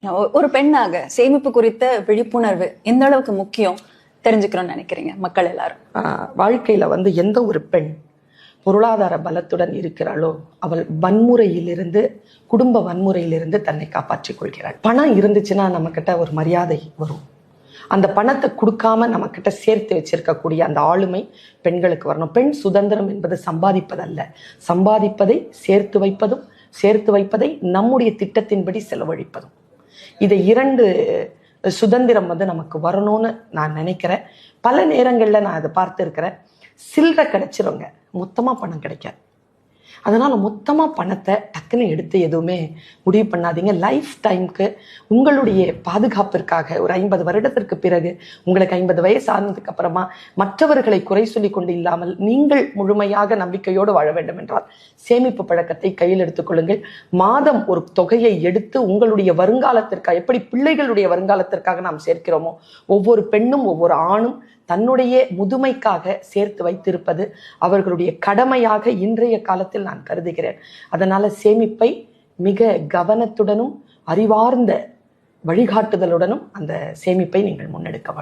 ஒரு பெண்ணாக சேமிப்பு குறித்த விழிப்புணர்வு எந்த அளவுக்கு முக்கியம் தெரிஞ்சுக்கிறோம்னு நினைக்கிறீங்க மக்கள் எல்லாரும்? வாழ்க்கையில எந்த ஒரு பெண் பொருளாதார பலத்துடன் இருக்கிறாளோ அவள் வன்முறையிலிருந்து, குடும்ப வன்முறையிலிருந்து தன்னை காப்பாற்றிக் கொள்கிறாள். பணம் இருந்துச்சுன்னா நம்ம கிட்ட ஒரு மரியாதை வரும். அந்த பணத்தை கொடுக்காம நம்ம கிட்ட சேர்த்து வச்சிருக்கக்கூடிய அந்த ஆளுமை பெண்களுக்கு வரணும். பெண் சுதந்திரம் என்பது சம்பாதிப்பதல்ல, சம்பாதிப்பதை சேர்த்து வைப்பதும், சேர்த்து வைப்பதை நம்முடைய திட்டத்தின்படி செலவழிப்பதும். இதை இரண்டு சுதந்திரம் நமக்கு வரணும்னு நான் நினைக்கிறேன். பல நேரங்களில் நான் அதை பார்த்துருக்கிறேன். சில்லறை கிடைச்சிருங்க, மொத்தமாக பணம் கிடைக்காது. அதனால் மொத்தமாக பணத்தை டக்குன்னு எடுத்து எதுவுமே முடிவு பண்ணாதீங்க. லைஃப் டைமுக்கு உங்களுடைய பாதுகாப்பிற்காக ஒரு 50 வருடத்திற்கு பிறகு, உங்களுக்கு 50 வயசு ஆனதுக்கு அப்புறமா மற்றவர்களை குறை சொல்லி கொண்டு இல்லாமல் நீங்கள் முழுமையாக நம்பிக்கையோடு வாழ வேண்டும் என்றால் சேமிப்பு பழக்கத்தை கையில் எடுத்துக்கொள்ளுங்கள். மாதம் ஒரு தொகையை எடுத்து உங்களுடைய வருங்காலத்திற்காக, எப்படி பிள்ளைகளுடைய வருங்காலத்திற்காக நாம் சேர்க்கிறோமோ, ஒவ்வொரு பெண்ணும் ஒவ்வொரு ஆணும் தன்னுடைய முதுமைக்காக சேர்த்து வைத்திருப்பது அவர்களுடைய கடமையாக இன்றைய காலத்தில் நான் கருதுகிறேன். அதனால சேமிப்பை மிக கவனத்துடனும் அறிவார்ந்த வழிகாட்டுதலுடனும் அந்த சேமிப்பை நீங்கள் முன்னெடுக்க வேண்டும்.